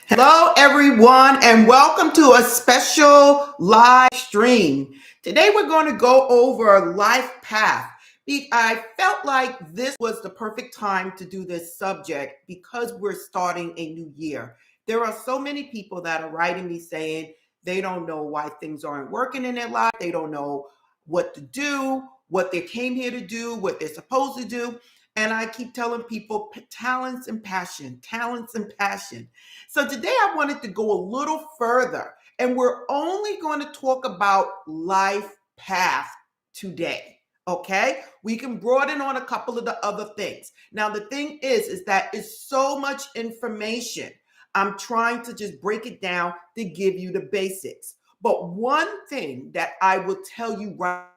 Hello, everyone, and welcome to a special live stream. Today, we're going to go over life path. I felt like this was the perfect time to do this subject because we're starting a new year. There are so many people that are writing me saying they don't know why things aren't working in their life. They don't know what to do, what they came here to do, what they're supposed to do. And I keep telling people talents and passion, talents and passion. So today I wanted to go a little further, and we're only going to talk about life path today. Okay, we can broaden on a couple of the other things. Now, the thing is that it's so much information. I'm trying to just break it down to give you the basics. But one thing that I will tell you right,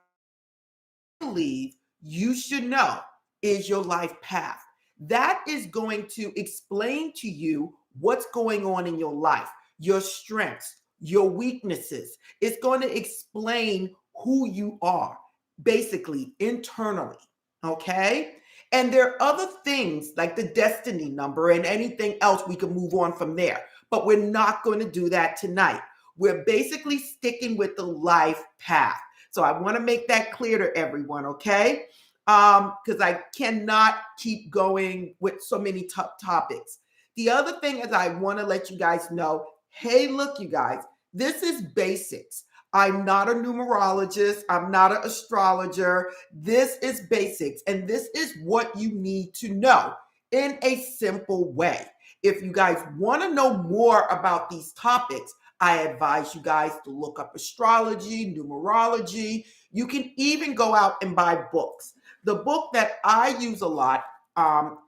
believe you should know is your life path. That is going to explain to you what's going on in your life, your strengths, your weaknesses. It's going to explain who you are, basically, internally. Okay. And there are other things like the destiny number and anything else we can move on from there. But we're not going to do that tonight. We're basically sticking with the life path. So I want to make that clear to everyone, okay? Because I cannot keep going with so many topics. The other thing is I want to let you guys know, hey, look, you guys, this is basics. I'm not a numerologist. I'm not an astrologer. This is basics, and this is what you need to know in a simple way. If you guys want to know more about these topics, I advise you guys to look up astrology, numerology. You can even go out and buy books. The book that I use a lot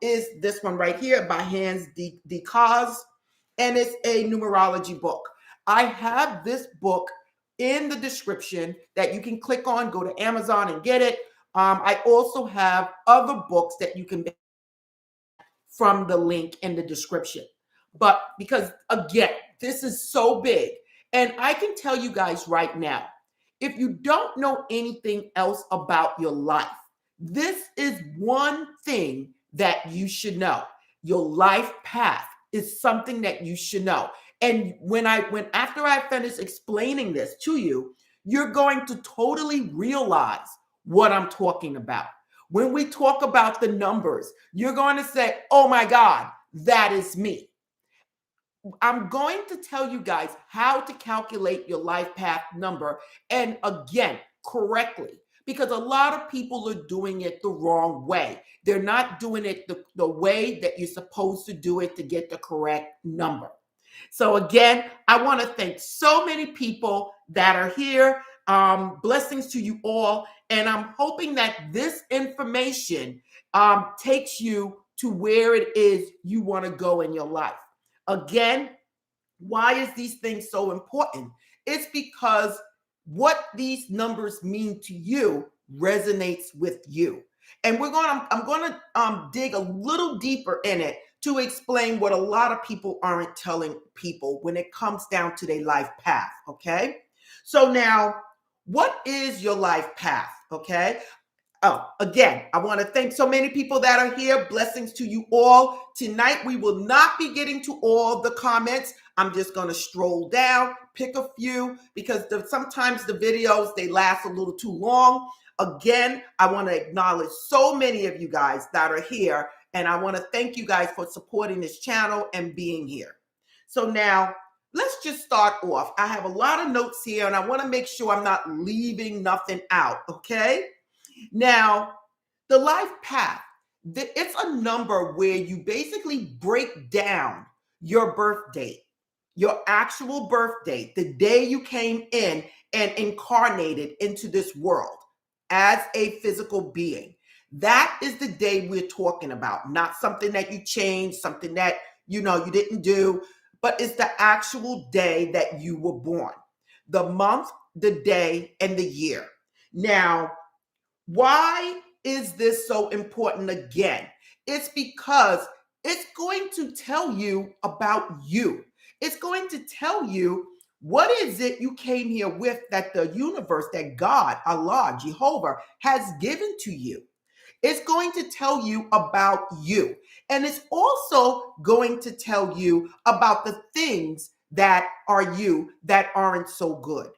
is this one right here by Hans DeCause, and it's a numerology book. I have this book in the description that you can click on, go to Amazon and get it. I also have other books that you can from the link in the description. But because again, this is so big, and I can tell you guys right now, if you don't know anything else about your life, this is one thing that you should know. Your life path is something that you should know. And when after I finish explaining this to you, you're going to totally realize what I'm talking about. When we talk about the numbers, you're going to say, oh my God, that is me. I'm going to tell you guys how to calculate your life path number, and again, correctly, because a lot of people are doing it the wrong way. They're not doing it the way that you're supposed to do it to get the correct number. So again, I want to thank so many people that are here. Blessings to you all. And I'm hoping that this information takes you to where it is you want to go in your life. Again, why is these things so important? It's because what these numbers mean to you resonates with you. And I'm going to dig a little deeper in it to explain what a lot of people aren't telling people when it comes down to their life path. Okay. So now, what is your life path? Okay. Oh, again, I want to thank so many people that are here. Blessings to you all. Tonight, we will not be getting to all the comments. I'm just going to stroll down, pick a few, because sometimes the videos, they last a little too long. Again, I want to acknowledge so many of you guys that are here, and I want to thank you guys for supporting this channel and being here. So now, let's just start off. I have a lot of notes here, and I want to make sure I'm not leaving nothing out, okay? Now, the life path, it's a number where you basically break down your birth date, your actual birth date, the day you came in and incarnated into this world as a physical being. That is the day we're talking about, not something that you changed, something that you didn't do, but it's the actual day that you were born, the month, the day, and the year. Now, why is this so important again? It's because it's going to tell you about you. It's going to tell you what is it you came here with that the universe, that God, Allah, Jehovah has given to you. It's going to tell you about you. And it's also going to tell you about the things that are you that aren't so good.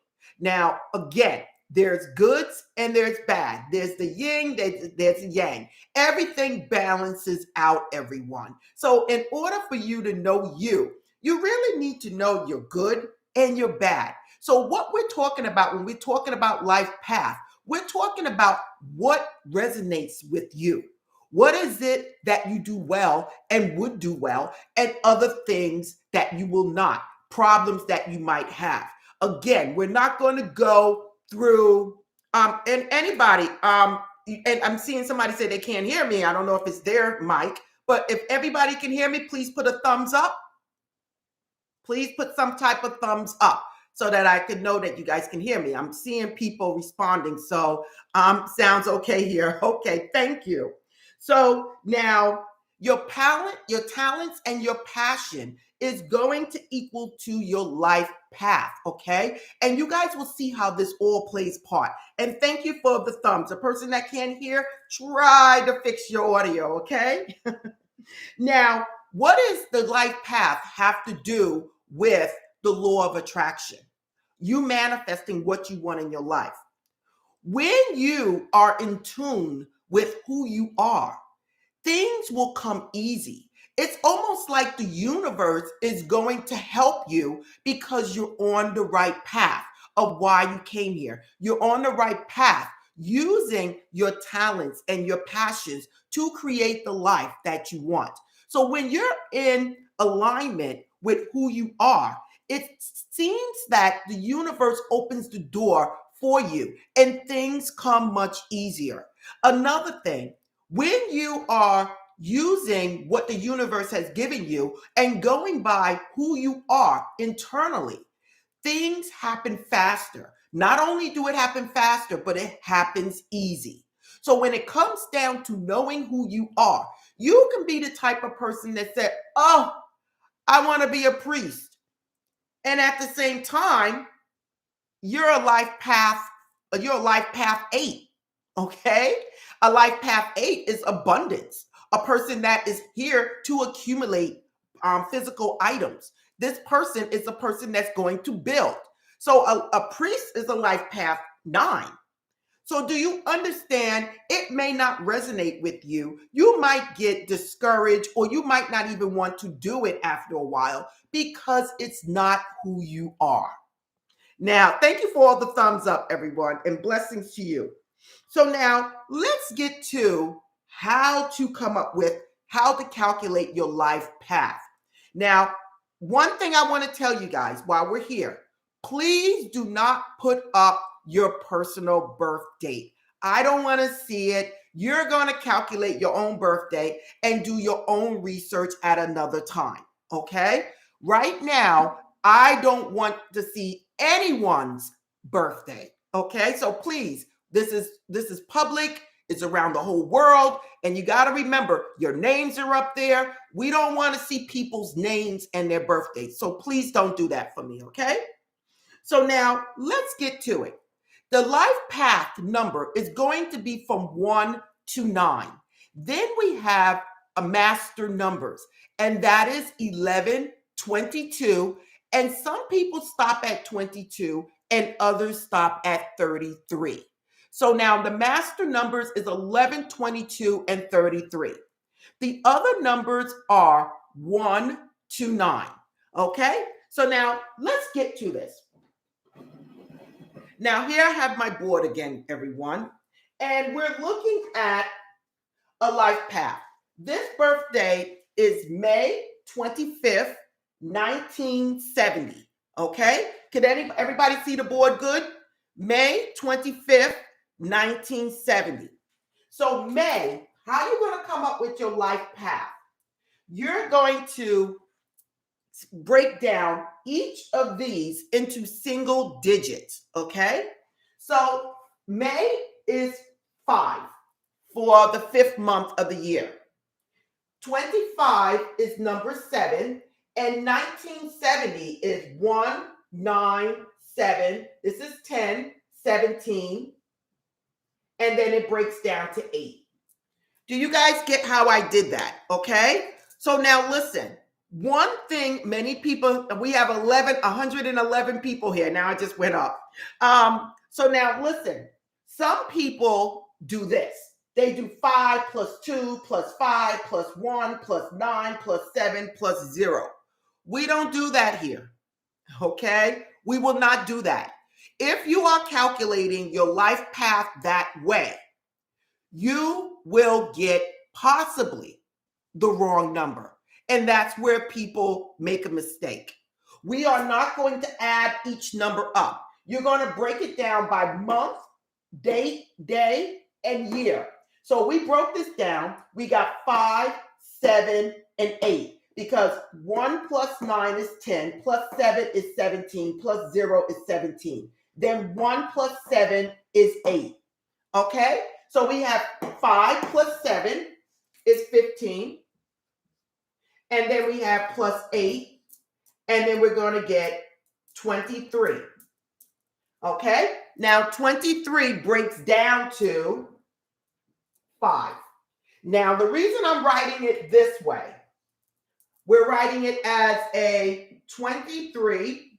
Now, again, there's goods and there's bad. There's the yin, there's the yang. Everything balances out, everyone. So in order for you to know you really need to know your good and your bad. So what we're talking about when we're talking about life path, we're talking about what resonates with you. What is it that you do well and would do well, and other things that you will not, problems that you might have. Again, we're not going to go through and anybody and I'm seeing somebody say they can't hear me. I don't know if it's their mic, but if everybody can hear me, please put a thumbs up. Please put some type of thumbs up so that I can know that you guys can hear me. I'm seeing people responding. So sounds okay here. Okay, thank you. So now your talents and your passion is going to equal to your life path, okay? And you guys will see how this all plays part. And thank you for the thumbs. A person that can't hear, try to fix your audio, okay? Now, what does the life path have to do with the law of attraction? You manifesting what you want in your life. When you are in tune with who you are, things will come easy. It's almost like the universe is going to help you because you're on the right path of why you came here. You're on the right path using your talents and your passions to create the life that you want. So when you're in alignment with who you are, it seems that the universe opens the door for you and things come much easier. Another thing, when you are using what the universe has given you and going by who you are internally, things happen faster. Not only do it happen faster, but it happens easy. So when it comes down to knowing who you are, you can be the type of person that said, oh, I want to be a priest. And at the same time, you're a life path 8. Okay? A life path 8 is abundance. A person that is here to accumulate physical items. This person is a person that's going to build. So a priest is a life path 9. So do you understand? It may not resonate with you. You might get discouraged, or you might not even want to do it after a while because it's not who you are. Now, thank you for all the thumbs up, everyone, and blessings to you. So now let's get to how to come up with how to calculate your life path. Now, one thing I want to tell you guys while we're here, please do not put up your personal birth date. I don't want to see it. You're going to calculate your own birthday and do your own research at another time. Okay? Right now, I don't want to see anyone's birthday. Okay? So please, this is public. It's around the whole world. And you got to remember, your names are up there. We don't want to see people's names and their birthdays. So please don't do that for me. Okay? So now let's get to it. The life path number is going to be from 1 to 9. Then we have a master numbers, and that is 11, 22, and some people stop at 22 and others stop at 33. So now the master numbers is 11, 22, and 33. The other numbers are 1 to 9. Okay? So now let's get to this. Now, here I have my board again, everyone, and we're looking at a life path. This birthday is May 25th, 1970. Okay? Can everybody see the board good? May 25th, 1970. So, May, how are you going to come up with your life path? You're going to break down each of these into single digits, okay? So May is 5 for the 5th month of the year. 25 is number 7, and 1970 is 1, 9, 7. This is 10, 17, and then it breaks down to 8. Do you guys get how I did that? Okay. So now listen, one thing many people, we have 111 people here. Now I just went up. So now listen, some people do this. They do 5 plus 2 plus 5 plus 1 plus 9 plus 7 plus 0. We don't do that here. Okay. We will not do that. If you are calculating your life path that way, you will get possibly the wrong number. And that's where people make a mistake. We are not going to add each number up. You're going to break it down by month, date, day, and year. So we broke this down. We got 5, 7, and 8 because 1 plus 9 is 10, plus 7 is 17, plus 0 is 17. Then 1 plus 7 is 8. Okay? So we have 5 plus 7 is 15. And then we have plus 8. And then we're going to get 23. Okay? Now 23 breaks down to 5. Now the reason I'm writing it this way, we're writing it as a 23,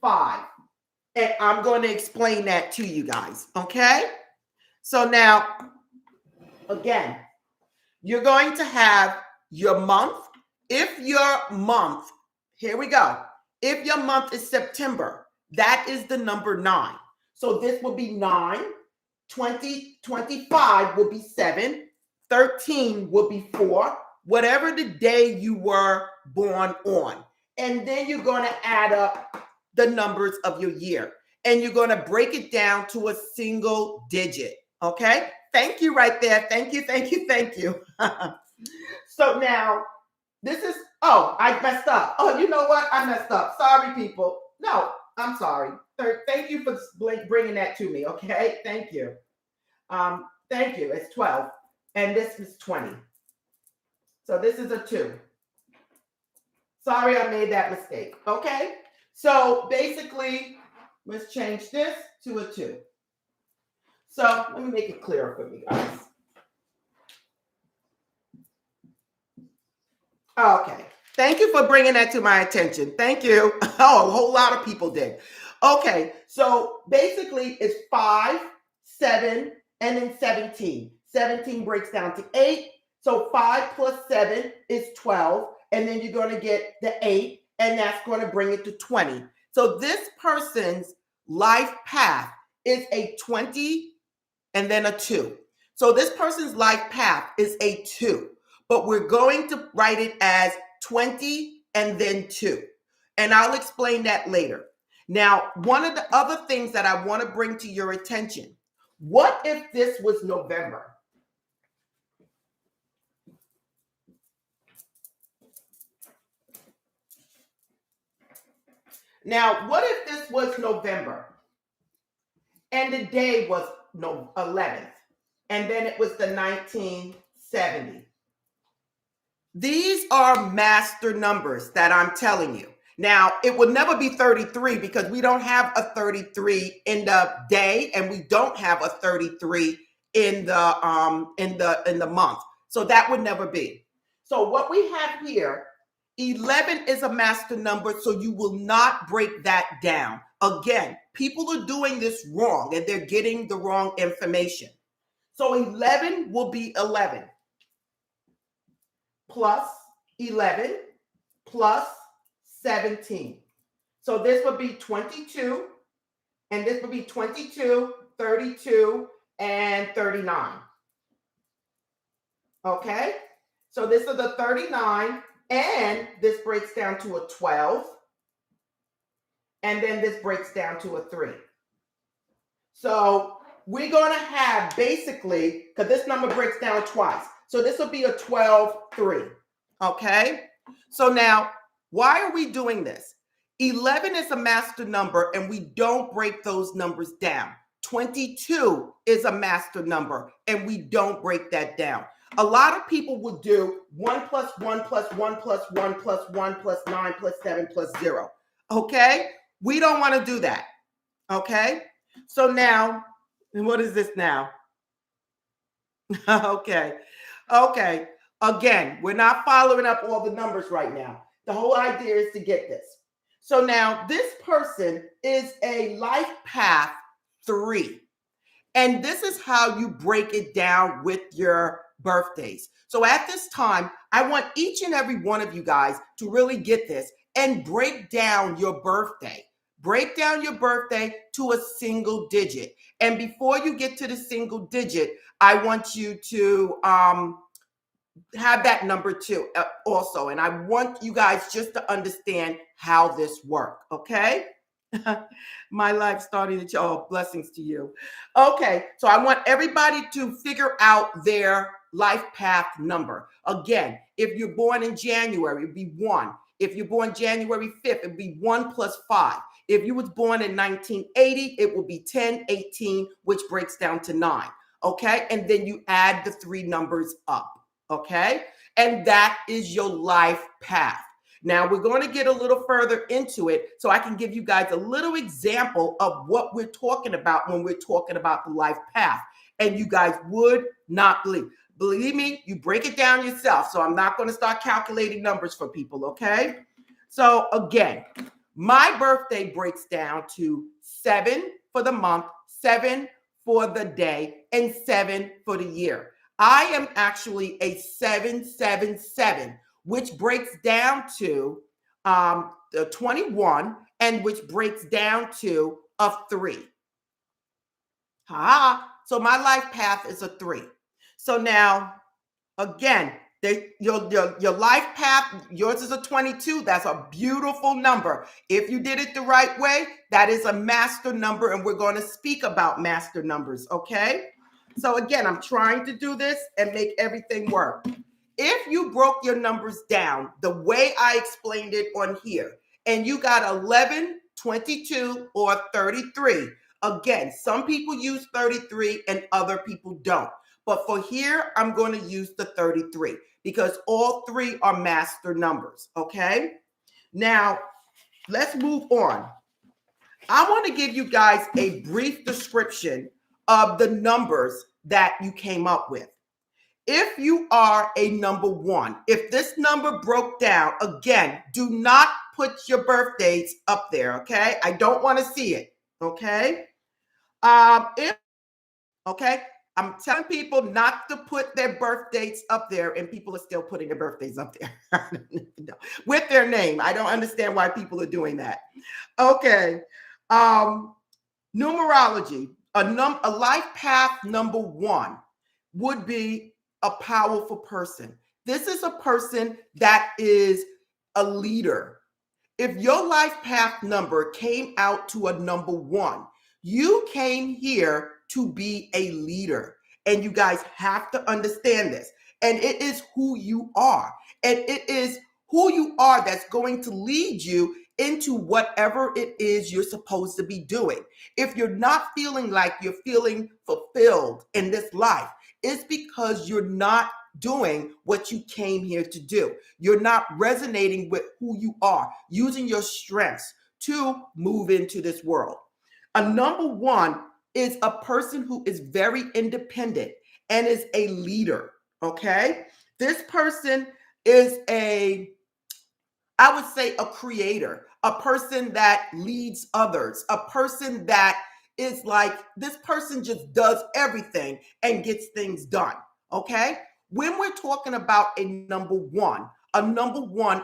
5. And I'm going to explain that to you guys. Okay? So now, again, you're going to have your month. If your month, here we go. If your month is September, that is the number 9. So this will be 9, 20, 25 will be 7, 13 will be 4, whatever the day you were born on. And then you're going to add up the numbers of your year. And you're going to break it down to a single digit. Okay? Thank you right there. Thank you, thank you, thank you. So now, this is, oh, I messed up. Oh, you know what? I messed up. Sorry, people. No, I'm sorry. Thank you for bringing that to me, okay? Thank you. Thank you. It's 12. And this is 20. So this is a 2. Sorry, I made that mistake, okay? So basically, let's change this to a 2. So let me make it clearer for you guys. Okay. Thank you for bringing that to my attention. Thank you. Oh, a whole lot of people did. Okay. So basically it's 5, 7, and then 17. 17 breaks down to 8. So 5 plus 7 is 12. And then you're going to get the 8, and that's going to bring it to 20. So this person's life path is a 20 and then a 2. So this person's life path is a 2, but we're going to write it as 20 and then 2. And I'll explain that later. Now, one of the other things that I want to bring to your attention, what if this was November? Now, what if this was November and the day was 11th, and then it was the 1970? These are master numbers that I'm telling you. Now, it would never be 33 because we don't have a 33 in the day, and we don't have a 33 in the month. So that would never be. So what we have here, 11 is a master number, so you will not break that down. Again, people are doing this wrong, and they're getting the wrong information. So 11 will be 11 plus 11 plus 17. So this would be 22, and this would be 22, 32, and 39. Okay? So this is the 39, and this breaks down to a 12, and then this breaks down to a 3. So we're going to have basically, because this number breaks down twice, so this will be a 12, 3. Okay? So now, why are we doing this? 11 is a master number, and we don't break those numbers down. 22 is a master number, and we don't break that down. A lot of people will do 1 plus 1 plus 1 plus 1 plus 1 plus 9 plus 7 plus 0. Okay? We don't want to do that. Okay? So now, and what is this now? Okay. Okay. Again, we're not following up all the numbers right now. The whole idea is to get this. So now this person is a life path 3. And this is how you break it down with your birthdays. So at this time, I want each and every one of you guys to really get this and break down your birthday. Break down your birthday to a single digit. And before you get to the single digit, I want you to have that number two also. And I want you guys just to understand how this works, okay? My life starting to oh, blessings to you. Okay, so I want everybody to figure out their life path number. Again, if you're born in January, it'd be 1. If you're born January 5th, it'd be 1 plus 5. If you was born in 1980, it will be 10, 18, which breaks down to 9. Okay, and then you add the 3 numbers up. Okay, and that is your life path. Now we're going to get a little further into it so I can give you guys a little example of what we're talking about when we're talking about the life path. And you guys would not believe. Believe me, you break it down yourself. So I'm not going to start calculating numbers for people, okay? So again, my birthday breaks down to 7 for the month, 7 for the day, and 7 for the year. I am actually a 777, which breaks down to 21, and which breaks down to a 3. So my life path is a 3. So now, again, your life path, yours is a 22. That's a beautiful number. If you did it the right way, that is a master number, and we're going to speak about master numbers, okay? So again, I'm trying to do this and make everything work. If you broke your numbers down the way I explained it on here, and you got 11, 22, or 33, again, some people use 33 and other people don't. But for here, I'm going to use the 33 because all 3 are master numbers, okay? Now, let's move on. I want to give you guys a brief description of the numbers that you came up with. If you are a number 1, if this number broke down, again, do not put your birthdays up there, okay? I don't want to see it, okay? Okay, I'm telling people not to put their birth dates up there, and people are still putting their birthdays up there with their name. I don't understand why people are doing that. Okay, numerology. A life path number 1 would be a powerful person. This is a person that is a leader. If your life path number came out to a number 1, you came here to be a leader. And you guys have to understand this. And it is who you are. And it is who you are that's going to lead you into whatever it is you're supposed to be doing. If you're not feeling like you're feeling fulfilled in this life, it's because you're not doing what you came here to do. You're not resonating with who you are, using your strengths to move into this world. A number 1 is a person who is very independent and is a leader, okay? This person is I would say a creator, a person that leads others, a person that is like, this person just does everything and gets things done, okay? When we're talking about a number 1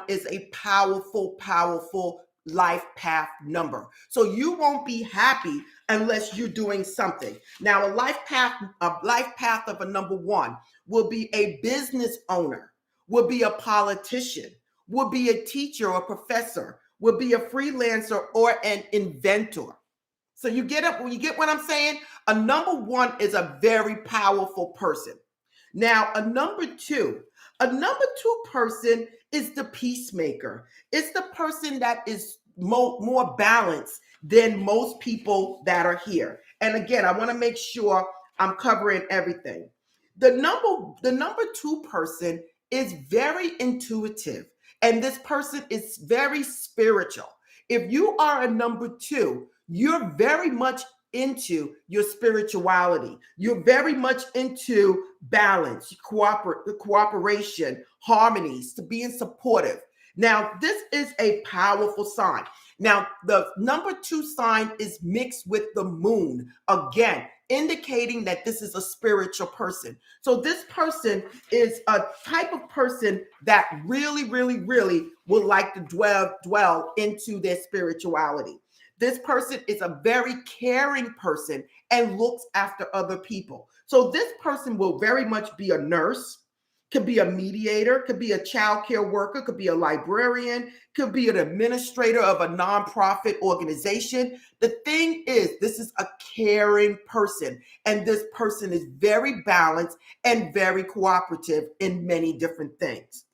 is a powerful, powerful life path number. So you won't be happy unless you're doing something. Now, a life path of a number 1 will be a business owner, will be a politician, will be a teacher or professor, will be a freelancer or an inventor. So you get what I'm saying? A number 1 is a very powerful person. Now, a number 2 person is the peacemaker. It's the person that is more balanced than most people that are here. And again, I want to make sure I'm covering everything. The number 2 person is very intuitive, and this person is very spiritual. If you are a number 2, you're very much into your spirituality. You're very much into balance, cooperation, harmonies, to being supportive. Now, this is a powerful sign. Now, the number 2 sign is mixed with the moon. Again, indicating that this is a spiritual person. So this person is a type of person that really, really, really would like to dwell into their spirituality. This person is a very caring person and looks after other people. So this person will very much be a nurse, could be a mediator, could be a child care worker, could be a librarian, could be an administrator of a nonprofit organization. The thing is, this is a caring person, and this person is very balanced and very cooperative in many different things.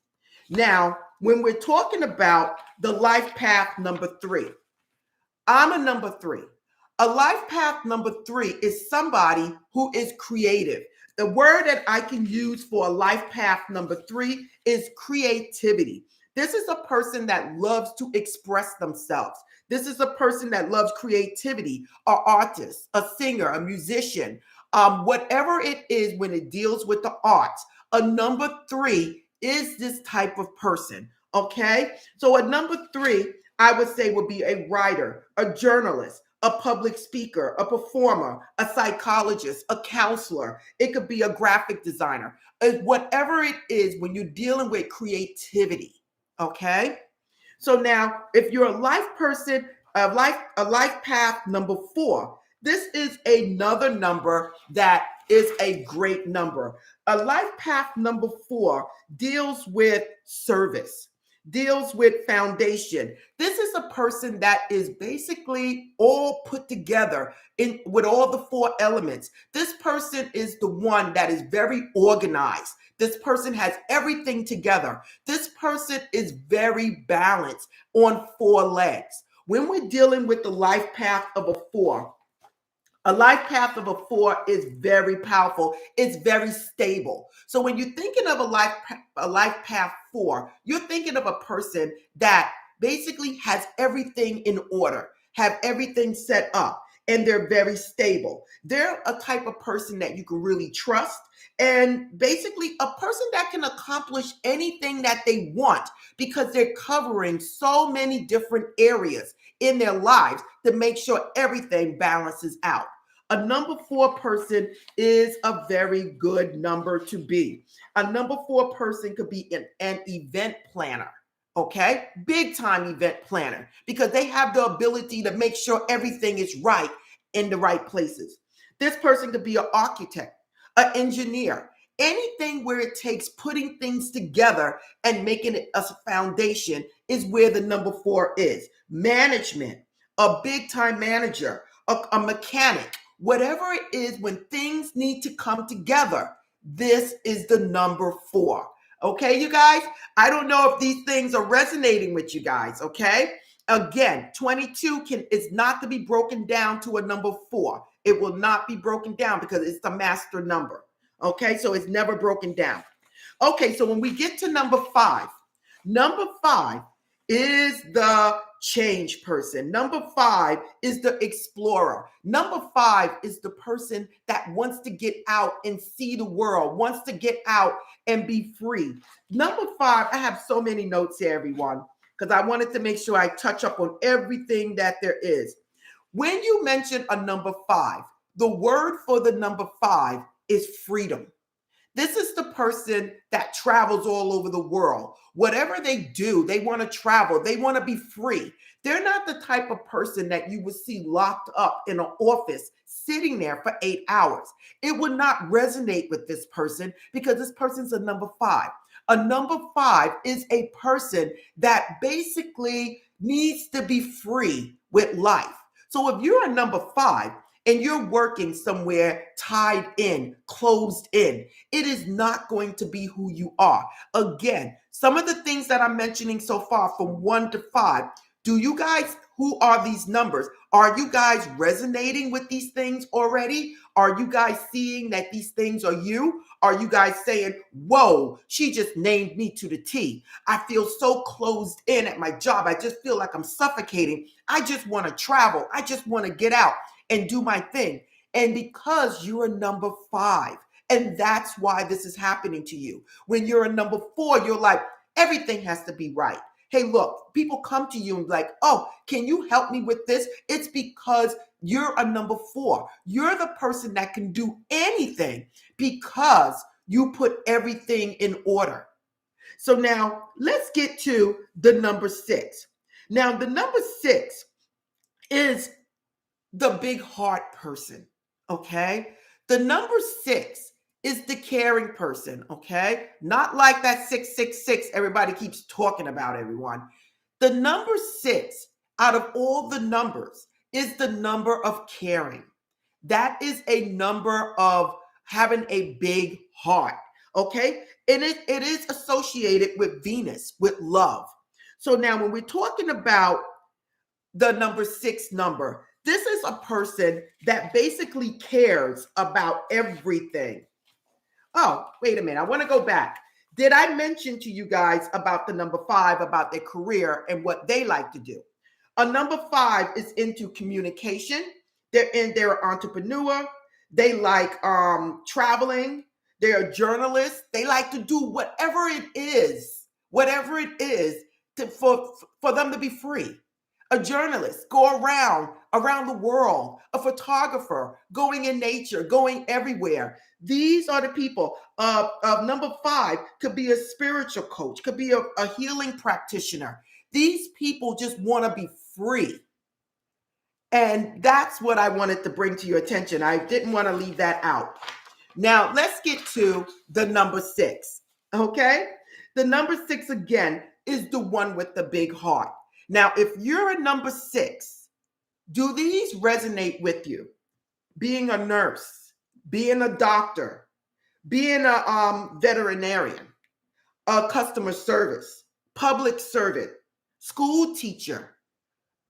Now, when we're talking about the life path number 3, I'm a number 3. A life path number 3 is somebody who is creative. The word that I can use for a life path number 3 is creativity. This is a person that loves to express themselves. This is a person that loves creativity, an artist, a singer, a musician, whatever it is when it deals with the arts. A number 3 is this type of person, okay? So a number 3, I would say, would be a writer, a journalist, a public speaker, a performer, a psychologist, a counselor. It could be a graphic designer. Whatever it is when you're dealing with creativity, okay? So now, if you're a life person, a life path number 4, this is another number that is a great number. A life path number 4 deals with service, deals with foundation. This is a person that is basically all put together in with all the 4 elements. This person is the one that is very organized. This person has everything together. This person is very balanced on 4 legs. When we're dealing with the life path of a 4, a life path of a 4 is very powerful. It's very stable. So when you're thinking of a life path 4, you're thinking of a person that basically has everything in order, have everything set up, and they're very stable. They're a type of person that you can really trust, and basically a person that can accomplish anything that they want because they're covering so many different areas in their lives to make sure everything balances out. A number 4 person is a very good number to be. A number 4 person could be an event planner, okay? Big time event planner, because they have the ability to make sure everything is right in the right places. This person could be an architect, an engineer, anything where it takes putting things together and making it a foundation is where the number 4 is. Management, a big time manager, a mechanic, whatever it is, when things need to come together, this is the number 4. Okay, you guys? I don't know if these things are resonating with you guys, okay? Again, 22 is not to be broken down to a number 4. It will not be broken down because it's the master number. Okay, so it's never broken down. Okay, so when we get to number 5 is the change person. Number 5 is the explorer. Number 5 is the person that wants to get out and see the world, wants to get out and be free. Number 5, I have so many notes here, everyone, because I wanted to make sure I touch up on everything that there is. When you mention a number 5, the word for the number 5 is freedom. This is the person that travels all over the world. Whatever they do, they want to travel. They want to be free. They're not the type of person that you would see locked up in an office sitting there for 8 hours. It would not resonate with this person because this person's a number 5. A number 5 is a person that basically needs to be free with life. So if you're a number 5, and you're working somewhere tied in, closed in, it is not going to be who you are. Again, some of the things that I'm mentioning so far from 1 to 5, do you guys, who are these numbers? Are you guys resonating with these things already? Are you guys seeing that these things are you? Are you guys saying, whoa, she just named me to the T. I feel so closed in at my job. I just feel like I'm suffocating. I just want to travel. I just want to get out. and do my thing. And because you're a number 5, and that's why this is happening to you. When you're a number 4, you're like, everything has to be right. Hey, look, people come to you and be like, oh, can you help me with this? It's because you're a number 4. You're the person that can do anything because you put everything in order. So now let's get to the number 6. Now, the number 6 is the big heart person, okay? The number 6 is the caring person, okay? Not like that 666 everybody keeps talking about, everyone. The number 6 out of all the numbers is the number of caring. That is a number of having a big heart, okay? And it is associated with Venus, with love. So now when we're talking about the number 6 number, this is a person that basically cares about everything. Oh, wait a minute. I want to go back. Did I mention to you guys about the number 5, about their career and what they like to do? A number 5 is into communication. They're an entrepreneur. They like traveling. They're a journalist. They like to do whatever it is for them to be free. A journalist, go around the world. A photographer, going in nature, going everywhere. These are the people. Number 5 could be a spiritual coach, could be a healing practitioner. These people just want to be free. And that's what I wanted to bring to your attention. I didn't want to leave that out. Now, let's get to the number 6, okay? The number 6, again, is the one with the big heart. Now, if you're a number 6, do these resonate with you? Being a nurse, being a doctor, being a veterinarian, a customer service, public servant, school teacher,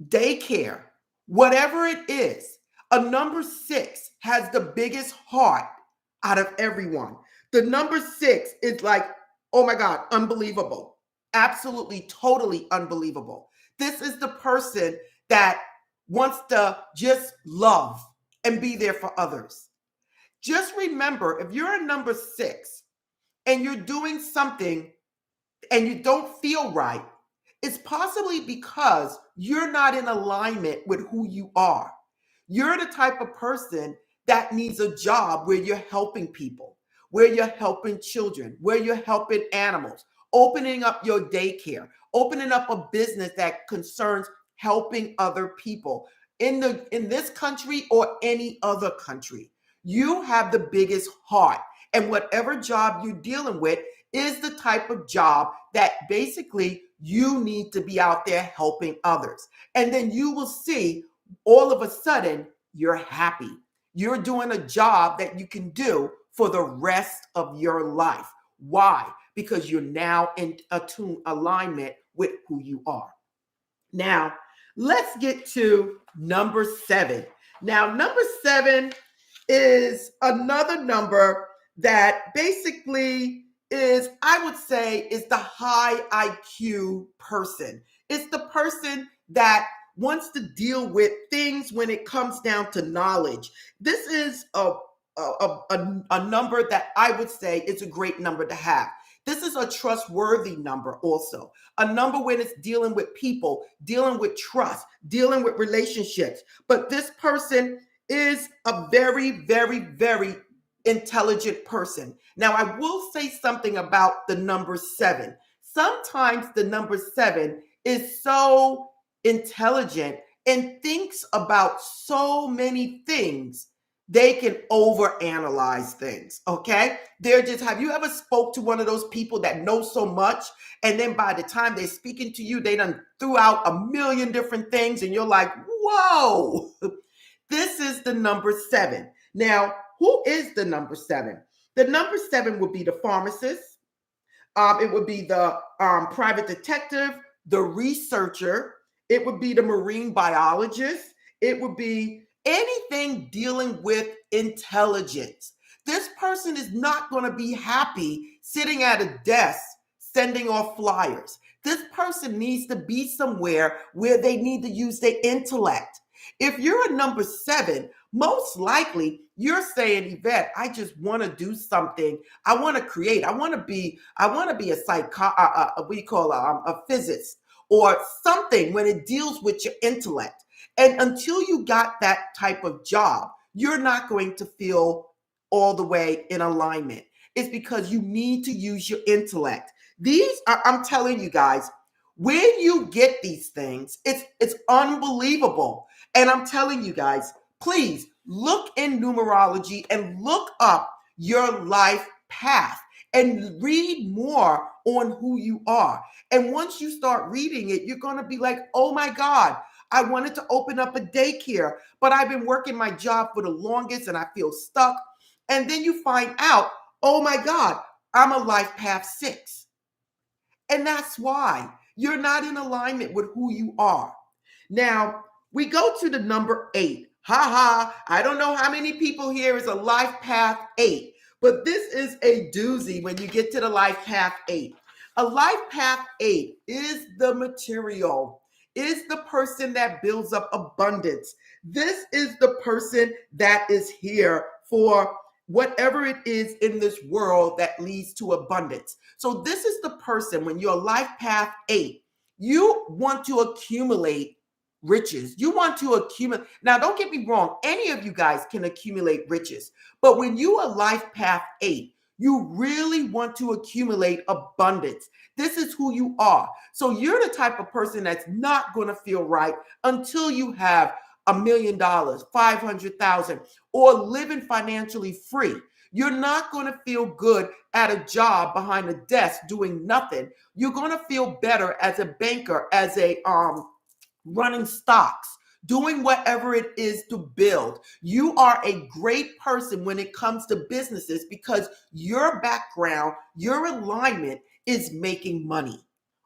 daycare, whatever it is, a number 6 has the biggest heart out of everyone. The number 6 is like, oh my God, unbelievable. Absolutely, totally unbelievable. This is the person that wants to just love and be there for others. Just remember, if you're a number 6 and you're doing something and you don't feel right, it's possibly because you're not in alignment with who you are. You're the type of person that needs a job where you're helping people, where you're helping children, where you're helping animals, opening up your daycare, opening up a business that concerns helping other people in this country or any other country. You have the biggest heart, and whatever job you're dealing with is the type of job that basically you need to be out there helping others. And then you will see all of a sudden you're happy. You're doing a job that you can do for the rest of your life. Why? Because you're now in alignment with who you are. Now, let's get to number 7. Now, number 7 is another number that basically is, I would say, is the high IQ person. It's the person that wants to deal with things when it comes down to knowledge. This is a number that I would say is a great number to have. This is a trustworthy number also. A number when it's dealing with people, dealing with trust, dealing with relationships. But this person is a very, very, very intelligent person. Now, I will say something about the number 7. Sometimes the number 7 is so intelligent and thinks about so many things, they can overanalyze things, okay? They're just, have you ever spoke to one of those people that know so much, and then by the time they're speaking to you, they done threw out a million different things, and you're like, whoa, this is the number 7. Now, who is the number 7? The number 7 would be the pharmacist. It would be the private detective, the researcher. It would be the marine biologist. It would be anything dealing with intelligence. This person is not going to be happy sitting at a desk sending off flyers. This person needs to be somewhere where they need to use their intellect. If you're a number 7, most likely you're saying, Yvette, I just want to do something. I want to create. I want to be a what do you call a physicist or something when it deals with your intellect. And until you got that type of job, you're not going to feel all the way in alignment. It's because you need to use your intellect. These are, I'm telling you guys, when you get these things, it's unbelievable. And I'm telling you guys, please look in numerology and look up your life path and read more on who you are. And once you start reading it, you're going to be like, oh my God, I wanted to open up a daycare, but I've been working my job for the longest and I feel stuck. And then you find out, oh my God, I'm a life path 6. And that's why you're not in alignment with who you are. Now, we go to the number 8. Ha ha. I don't know how many people here is a life path 8, but this is a doozy when you get to the life path 8. A life path 8 is the material, is the person that builds up abundance. This is the person that is here for whatever it is in this world that leads to abundance. So this is the person, when you're life path 8, you want to accumulate riches. You want to accumulate. Now, don't get me wrong. Any of you guys can accumulate riches. But when you are life path 8, you really want to accumulate abundance. This is who you are. So you're the type of person that's not going to feel right until you have $1,000,000, 500,000, or living financially free. You're not going to feel good at a job behind a desk doing nothing. You're going to feel better as a banker, as a running stocks, doing whatever it is to build. You are a great person when it comes to businesses because your background, your alignment is making money.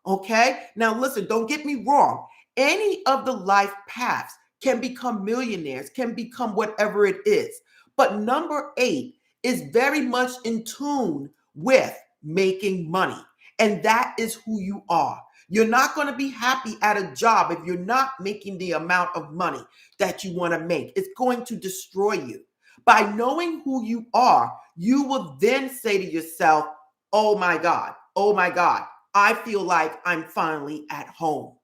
Okay? Now listen, don't get me wrong. Any of the life paths can become millionaires, can become whatever it is. But number 8 is very much in tune with making money. And that is who you are. You're not going to be happy at a job if you're not making the amount of money that you want to make. It's going to destroy you. By knowing who you are, you will then say to yourself, oh my God, I feel like I'm finally at home.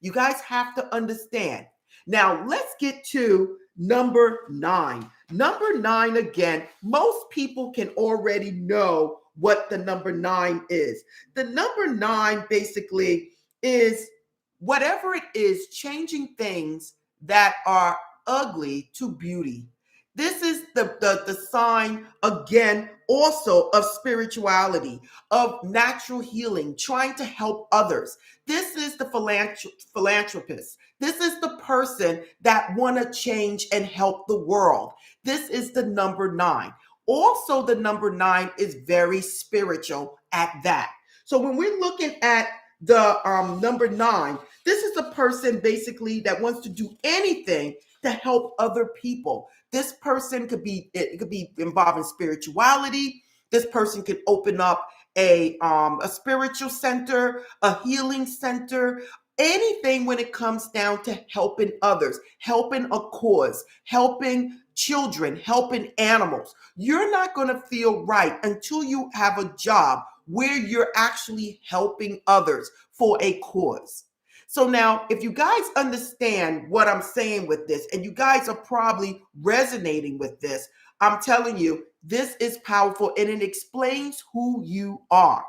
You guys have to understand. Now, let's get to number 9. Number 9, again, most people can already know what the number 9 is. The number 9 basically is whatever it is, changing things that are ugly to beauty. This is the sign, again, also of spirituality, of natural healing, trying to help others. This is the philanthropist. This is the person that want to change and help the world. This is the number 9. Also, the number 9 is very spiritual at that. So when we're looking at the number 9, this is a person basically that wants to do anything to help other people. This person could be involved in spirituality. This person could open up a spiritual center, a healing center, anything when it comes down to helping others, helping a cause, helping children, helping animals. You're not going to feel right until you have a job where you're actually helping others for a cause. So now, if you guys understand what I'm saying with this, and you guys are probably resonating with this, I'm telling you, this is powerful and it explains who you are.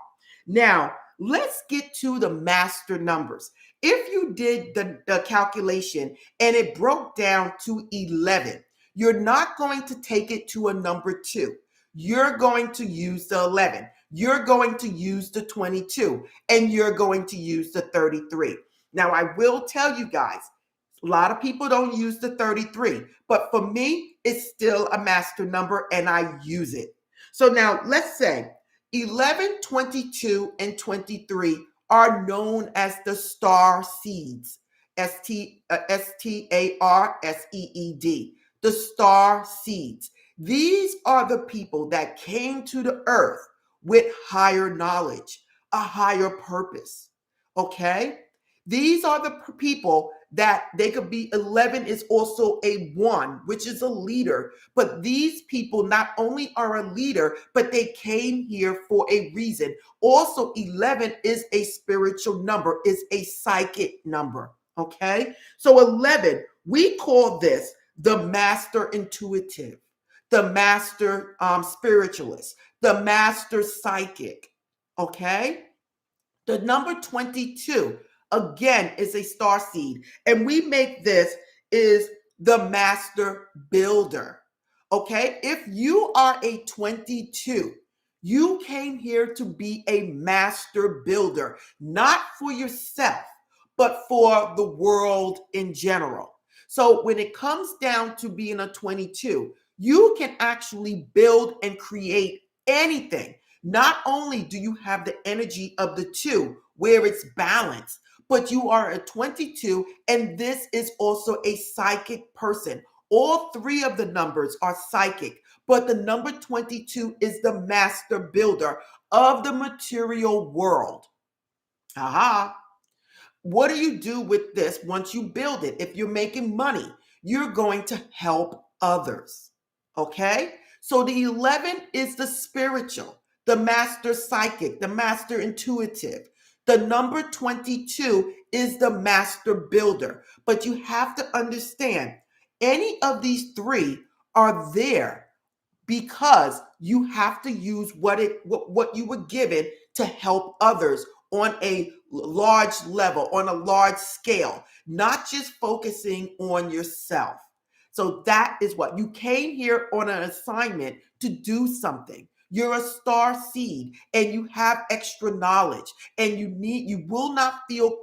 Now, let's get to the master numbers. If you did the calculation and it broke down to 11, you're not going to take it to a number 2. You're going to use the 11. You're going to use the 22, and you're going to use the 33. Now, I will tell you guys, a lot of people don't use the 33, but for me, it's still a master number and I use it. So now let's say 11, 22, and 23 are known as the star seeds. STARSEED, the star seeds. These are the people that came to the earth with higher knowledge, a higher purpose. Okay? These are the people that they could be 11 is also a one, which is a leader. But these people not only are a leader, but they came here for a reason. Also, 11 is a spiritual number, is a psychic number. Okay. So 11, we call this the master intuitive, the master spiritualist, the master psychic. Okay. The number 22, again, is a star seed. And we make this is the master builder. Okay. If you are a 22, you came here to be a master builder, not for yourself, but for the world in general. So when it comes down to being a 22, you can actually build and create anything. Not only do you have the energy of the two where it's balanced, but you are a 22, and this is also a psychic person. All three of the numbers are psychic, but the number 22 is the master builder of the material world. Aha. What do you do with this once you build it? If you're making money, you're going to help others. Okay? So the 11 is the spiritual, the master psychic, the master intuitive. The number 22 is the master builder. But you have to understand, any of these three are there because you have to use what you were given to help others on a large level, on a large scale, not just focusing on yourself. So that is what you came here on, an assignment to do something. You're a star seed and you have extra knowledge, and you will not feel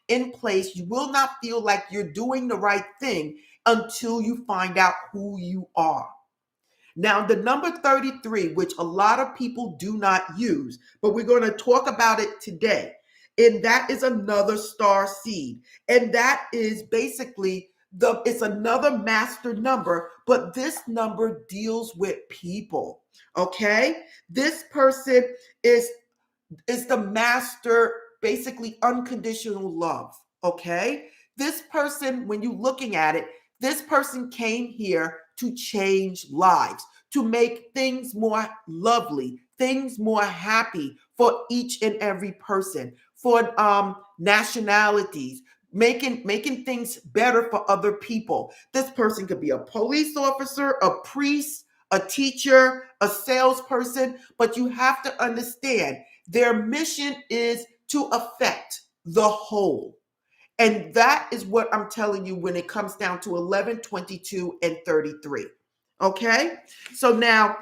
in place. You will not feel like you're doing the right thing until you find out who you are. Now, the number 33, which a lot of people do not use, but we're going to talk about it today. And that is another star seed. And that is basically it's another master number, but this number deals with people. Okay? This person is the master, basically unconditional love. Okay? This person, when you're looking at it, this person came here to change lives, to make things more lovely, things more happy for each and every person, for nationalities, making things better for other people. This person could be a police officer, a priest, a teacher, a salesperson, but you have to understand their mission is to affect the whole. And that is what I'm telling you when it comes down to 11, 22, and 33. Okay? So now,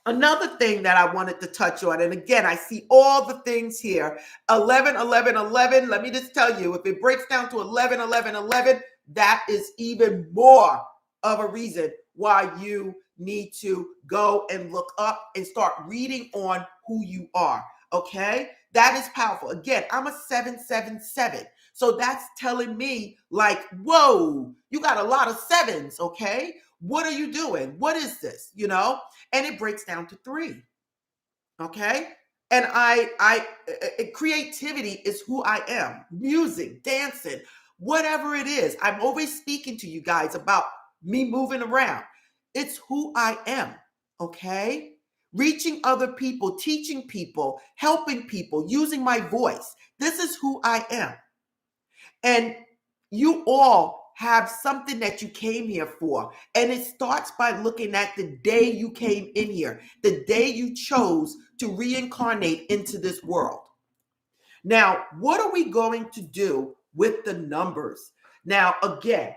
another thing that I wanted to touch on, and again, I see all the things here. 11, 11, 11. Let me just tell you, if it breaks down to 11, 11, 11, that is even more of a reason why you need to go and look up and start reading on who you are. Okay? That is powerful. Again, I'm a 777. So that's telling me, like, whoa, you got a lot of sevens. Okay? What are you doing? What is this? And it breaks down to three. Okay. And creativity is who I am. Music, dancing, whatever it is. I'm always speaking to you guys about me moving around. It's who I am. Okay. Reaching other people, teaching people, helping people, using my voice. This is who I am. And you all have something that you came here for. And it starts by looking at the day you came in here, the day you chose to reincarnate into this world. Now, what are we going to do with the numbers? Now, again,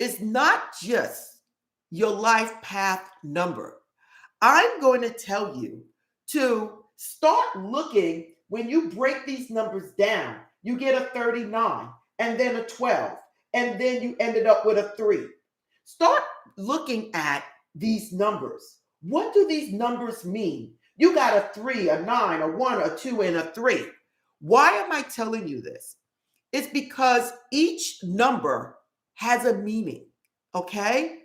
it's not just your life path number. I'm going to tell you to start looking. When you break these numbers down, you get a 39 and then a 12, and then you ended up with a 3. Start looking at these numbers. What do these numbers mean? You got a 3, a 9, a 1, a 2, and a 3. Why am I telling you this? It's because each number has a meaning, okay?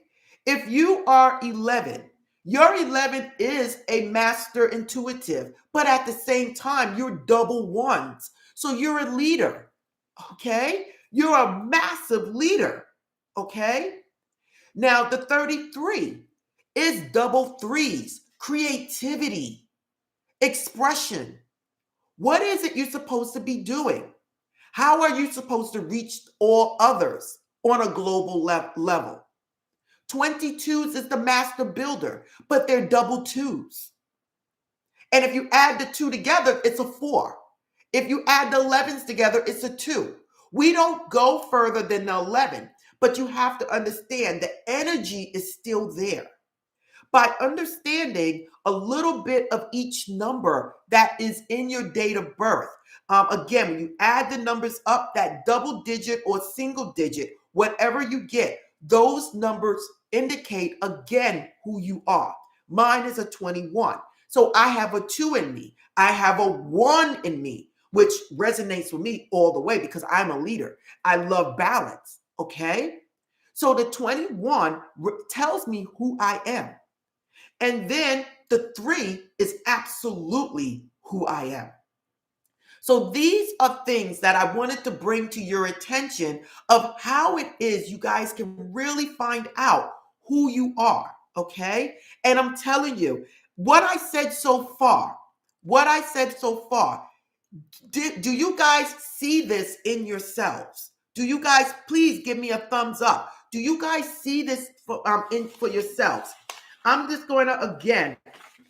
If you are 11, your 11 is a master intuitive, but at the same time, you're double ones. So you're a leader, okay? You're a massive leader, okay? Now, the 33 is double threes, creativity, expression. What is it you're supposed to be doing? How are you supposed to reach all others on a global level? 22s is the master builder, but they're double twos. And if you add the two together, it's a 4. If you add the 11s together, it's a 2. We don't go further than the 11, but you have to understand the energy is still there. By understanding a little bit of each number that is in your date of birth. Again, when you add the numbers up, that double digit or single digit, whatever you get, those numbers indicate again who you are. Mine is a 21. So I have a 2 in me. I have a 1 in me, which resonates with me all the way because I'm a leader. I love balance. Okay. So the 21 tells me who I am. And then the 3 is absolutely who I am. So these are things that I wanted to bring to your attention of how it is you guys can really find out who you are, okay? And I'm telling you, what I said so far, do you guys see this in yourselves? Do you guys, please give me a thumbs up. Do you guys see this for yourselves? I'm just going to, again,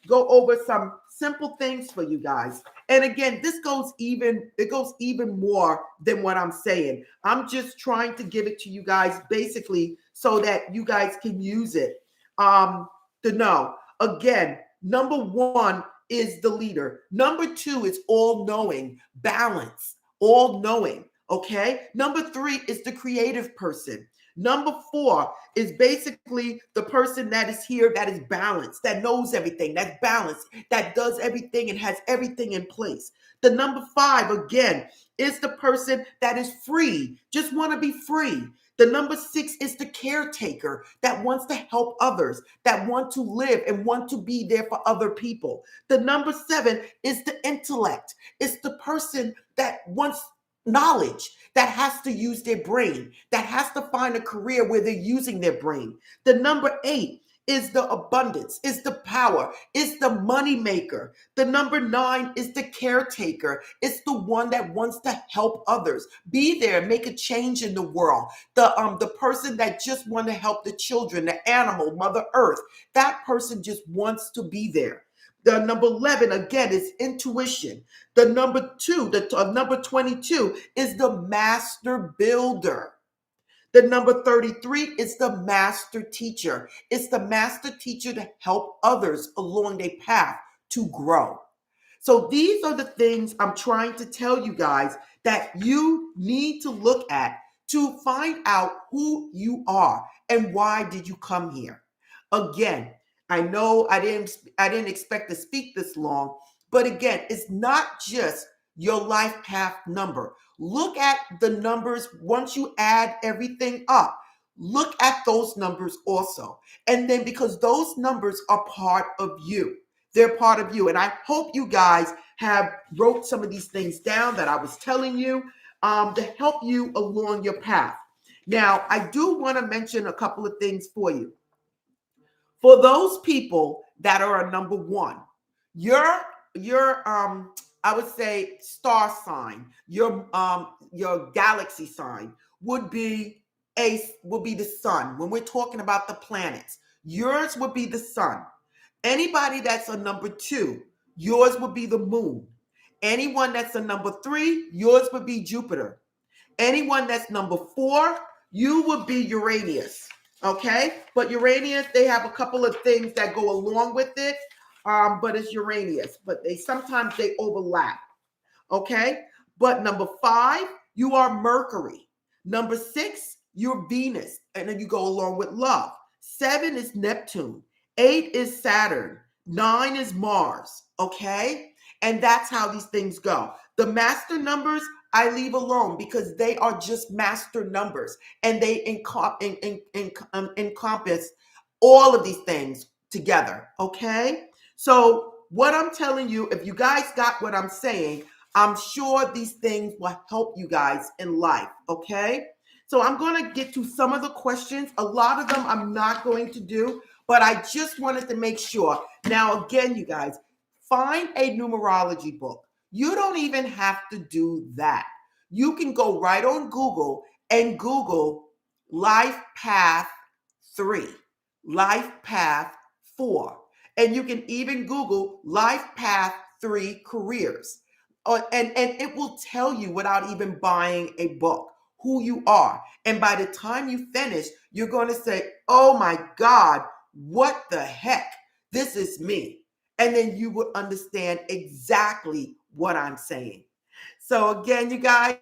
go over some simple things for you guys. And again, it goes even more than what I'm saying. I'm just trying to give it to you guys basically so that you guys can use it to know. Again, number 1 is the leader. Number 2 is all knowing, balance, all knowing. Okay. Number 3 is the creative person. Number 4 is basically the person that is here, that is balanced, that knows everything, that's balanced, that does everything and has everything in place. The number 5, again, is the person that is free, just want to be free. The number 6 is the caretaker that wants to help others, that want to live and want to be there for other people. The number 7 is the intellect. It's the person that wants knowledge, that has to use their brain, that has to find a career where they're using their brain. The number 8 is the abundance, is the power, is the money maker. The number 9 is the caretaker. It's the one that wants to help others, be there, make a change in the world. The person that just want to help the children, the animal, Mother Earth. That person just wants to be there. The number 11, again, is intuition. The number 2, number 22 is the master builder. The number 33 is the master teacher. It's the master teacher to help others along their path to grow. So these are the things I'm trying to tell you guys that you need to look at to find out who you are and why did you come here. Again, I know I didn't expect to speak this long, but again, it's not just your life path number. Look at the numbers once you add everything up. Look at those numbers also. And then because those numbers are part of you. They're part of you. And I hope you guys have wrote some of these things down that I was telling you to help you along your path. Now, I do want to mention a couple of things for you. For those people that are a number 1, your I would say star sign, your galaxy sign would be the sun. When we're talking about the planets, yours would be the sun. Anybody that's a number 2, yours would be the moon. Anyone that's a number 3, yours would be Jupiter. Anyone that's number 4, you would be Uranus. Okay, but Uranus, they have a couple of things that go along with it, but it's Uranus, but sometimes they overlap. Okay, but number 5, you are Mercury. Number 6, you're Venus, and then you go along with love. 7 is Neptune. 8 is Saturn. 9 is Mars. Okay, and that's how these things go. The master numbers I leave alone because they are just master numbers and they encompass all of these things together. Okay, so what I'm telling you, if you guys got what I'm saying, I'm sure these things will help you guys in life, okay? So I'm going to get to some of the questions. A lot of them I'm not going to do, but I just wanted to make sure. Now, again, you guys, find a numerology book. You don't even have to do that. You can go right on Google and Google Life Path 3, Life Path 4. And you can even Google Life Path 3 Careers. And it will tell you without even buying a book who you are. And by the time you finish, you're going to say, oh my God, what the heck? This is me. And then you will understand exactly what I'm saying. So again, you guys,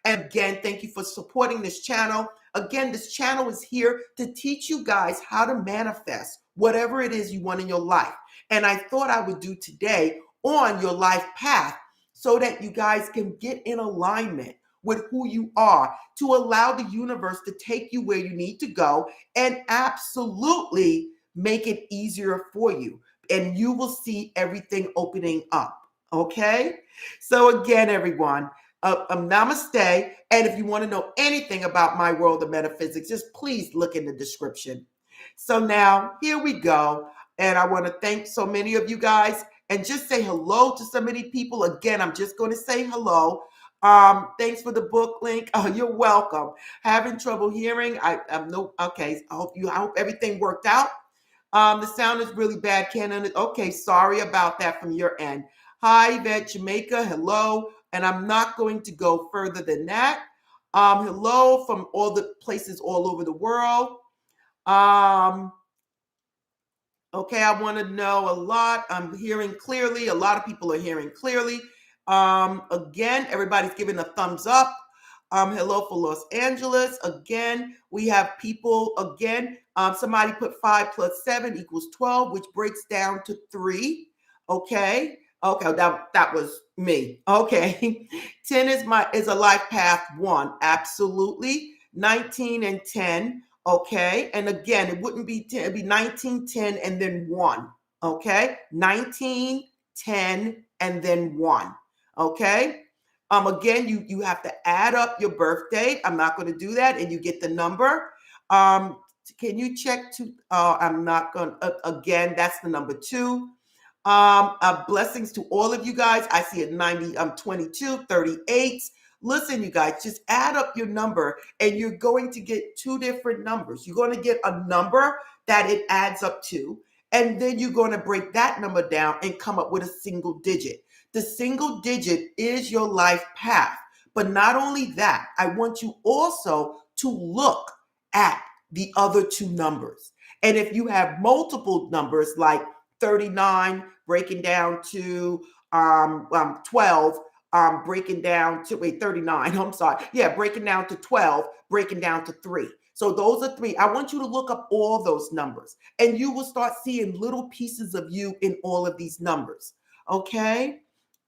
and again, thank you for supporting this channel. Again, this channel is here to teach you guys how to manifest whatever it is you want in your life. And I thought I would do today on your life path so that you guys can get in alignment with who you are to allow the universe to take you where you need to go and absolutely make it easier for you. And you will see everything opening up. Okay? So again, everyone, namaste. And if you want to know anything about my world of metaphysics, just please look in the description. So now here we go. And I want to thank so many of you guys and just say hello to so many people. Again, I'm just going to say hello. Thanks for the book link. Oh, you're welcome. Having trouble hearing. I'm no okay. I hope everything worked out. The sound is really bad, Ken. Okay, sorry about that from your end. Hi, Yvette, Jamaica. Hello. And I'm not going to go further than that. Hello from all the places all over the world. Okay, I want to know a lot. I'm hearing clearly. A lot of people are hearing clearly. Again, everybody's giving a thumbs up. Hello for Los Angeles. Again, we have people, again, somebody put 5 plus 7 equals 12, which breaks down to 3. Okay. Okay, that was me. Okay. 10 is a life path 1. Absolutely. 19 and 10. Okay. And again, it wouldn't be 10, it'd be 19, 10, and then 1. Okay. 19, 10, and then 1. Okay. Again, you have to add up your birth date. I'm not going to do that. And you get the number. Can you check to, I'm not going to, again, that's the number 2. Blessings to all of you guys. I see it 90, 22, 38. Listen, you guys, just add up your number and you're going to get 2 different numbers. You're going to get a number that it adds up to, and then you're going to break that number down and come up with a single digit. The single digit is your life path. But not only that, I want you also to look at the other 2 numbers. And if you have multiple numbers like 39 breaking down to 12, breaking down to 39. I'm sorry. Yeah, breaking down to 12, breaking down to 3. So those are 3. I want you to look up all those numbers and you will start seeing little pieces of you in all of these numbers. Okay.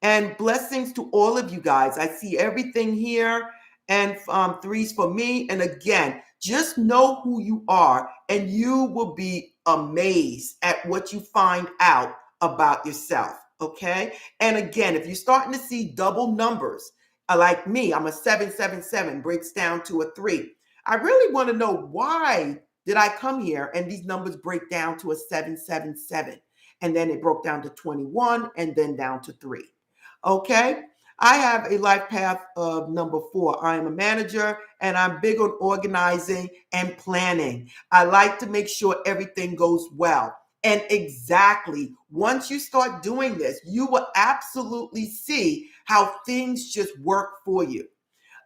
And blessings to all of you guys. I see everything here, and 3's for me. And again, just know who you are and you will be amazed at what you find out about yourself. Okay. And again, if you're starting to see double numbers, like me, I'm a 777, breaks down to a 3. I really want to know, why did I come here and these numbers break down to a 777? And then it broke down to 21 and then down to 3. Okay. I have a life path of number 4. I am a manager and I'm big on organizing and planning. I like to make sure everything goes well. And exactly, once you start doing this, you will absolutely see how things just work for you.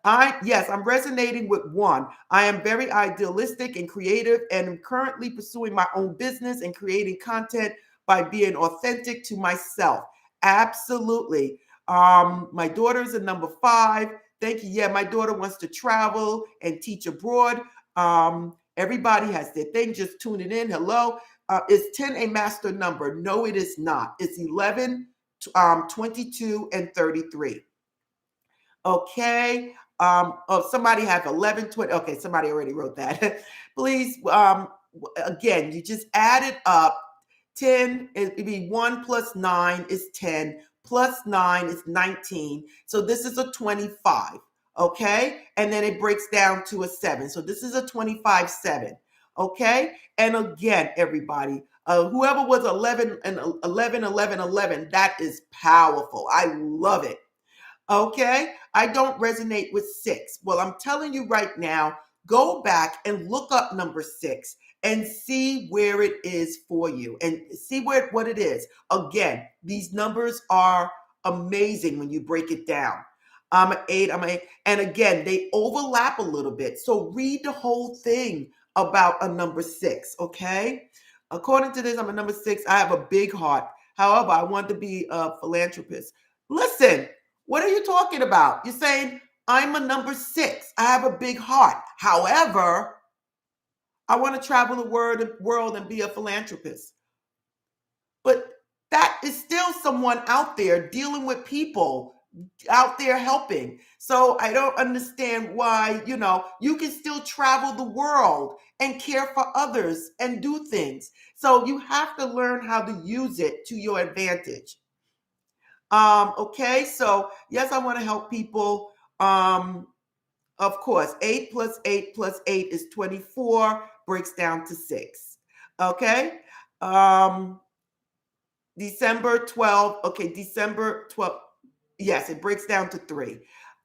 Yes, I'm resonating with 1. I am very idealistic and creative and am currently pursuing my own business and creating content by being authentic to myself. Absolutely. My daughter's a number 5. Thank you. Yeah, my daughter wants to travel and teach abroad. Everybody has their thing. Just tuning in. Hello. Is 10 a master number? No, it is not. It's 11, 22, and 33. Okay. Oh, somebody have 11, 20. Okay, somebody already wrote that. Please, again, you just add it up. 10, it'd be 1 plus 9 is 10, plus 9 is 19. So this is a 25. Okay. And then it breaks down to a 7. So this is a 25, 7. Okay. And again, everybody, whoever was 11 and 11, 11, 11, that is powerful. I love it. Okay. I don't resonate with 6. Well, I'm telling you right now, go back and look up number 6 and see where it is for you and see what it is. Again, these numbers are amazing when you break it down. I'm an 8, I'm an 8. And again, they overlap a little bit. So read the whole thing about a number 6. Okay. According to this, I'm a number 6. I have a big heart. However, I want to be a philanthropist. Listen, what are you talking about? You're saying, I'm a number 6. I have a big heart. However, I want to travel the world and be a philanthropist. But that is still someone out there dealing with people, out there helping. So I don't understand why, you can still travel the world and care for others and do things. So you have to learn how to use it to your advantage. Okay, so yes, I want to help people. Of course, 8 plus 8 plus 8 is 24, breaks down to 6. Okay. December 12th. Okay, December 12th. Yes, it breaks down to 3.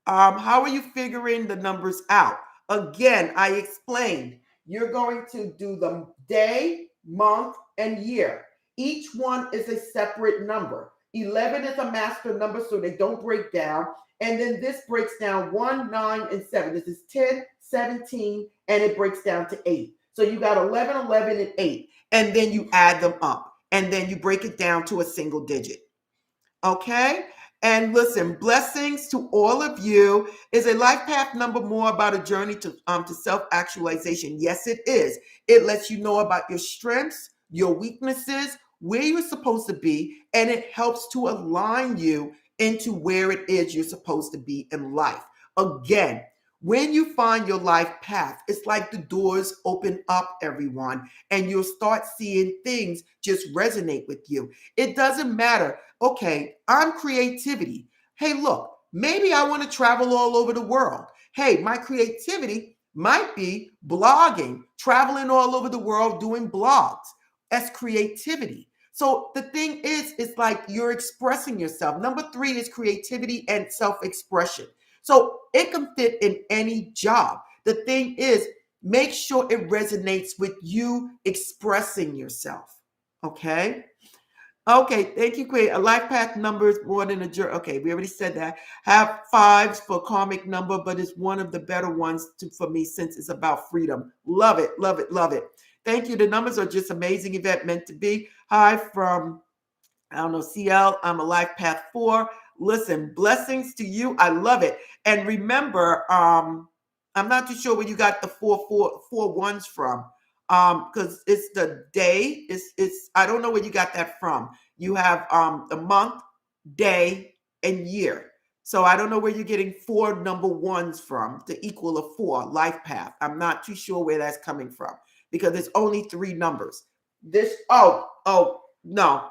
How are you figuring the numbers out? Again, I explained. You're going to do the day, month, and year. Each one is a separate number. 11 is a master number, so they don't break down. And then this breaks down 1, 9, and 7. This is 10, 17, and it breaks down to 8. So you got 11, 11, and 8. And then you add them up. And then you break it down to a single digit. Okay? And listen, blessings to all of you. Is a life path number more about a journey to self-actualization? Yes, it is. It lets you know about your strengths, your weaknesses, where you're supposed to be, and it helps to align you into where it is you're supposed to be in life. Again, when you find your life path, it's like the doors open up, everyone, and you'll start seeing things just resonate with you. It doesn't matter. Okay, I'm creativity. Hey, look, maybe I want to travel all over the world. Hey, my creativity might be blogging, traveling all over the world doing blogs. That's creativity. So the thing is, it's like you're expressing yourself. Number 3 is creativity and self-expression. So it can fit in any job. The thing is, make sure it resonates with you expressing yourself. Okay? Okay, thank you, Queen. A life path number is more than a journey. Okay, we already said that. Have 5s for karmic number, but it's one of the better ones for me since it's about freedom. Love it, love it, love it. Thank you. The numbers are just amazing. Event meant to be. Hi from, I don't know, CL. I'm a life path 4. Listen, blessings to you. I love it. And remember, I'm not too sure where you got the 4 ones from. Because it's the day. It's I don't know where you got that from. You have the month, day, and year. So I don't know where you're getting 4 number 1s from to equal a 4 life path. I'm not too sure where that's coming from because it's only 3 numbers. No,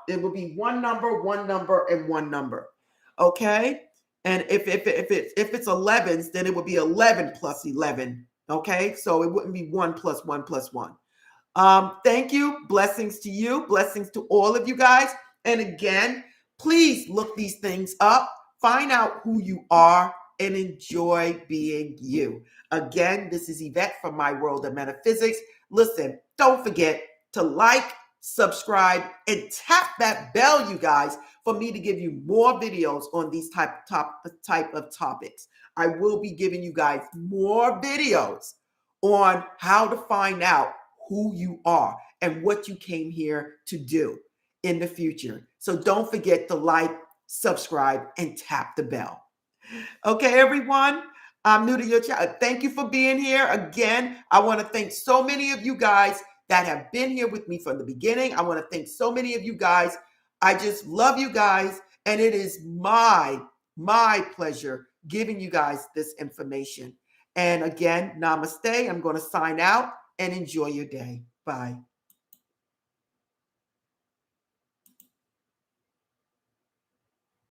it will be 1 number, 1 number, and 1 number. Okay. And if it's 11s, then it would be 11 plus 11. Okay. So it wouldn't be 1 plus 1 plus 1. Thank you. Blessings to you. Blessings to all of you guys. And again, please look these things up. Find out who you are and enjoy being you. Again, this is Yvette from My World of Metaphysics. Listen, don't forget to like, subscribe, and tap that bell, you guys, for me to give you more videos on these type of topics. I will be giving you guys more videos on how to find out who you are and what you came here to do in the future. So don't forget to like, subscribe, and tap the bell. Okay, everyone. I'm new to your channel. Thank you for being here. Again, I want to thank so many of you guys that have been here with me from the beginning. I want to thank so many of you guys. I just love you guys. And it is my pleasure giving you guys this information. And again, namaste. I'm going to sign out and enjoy your day. Bye.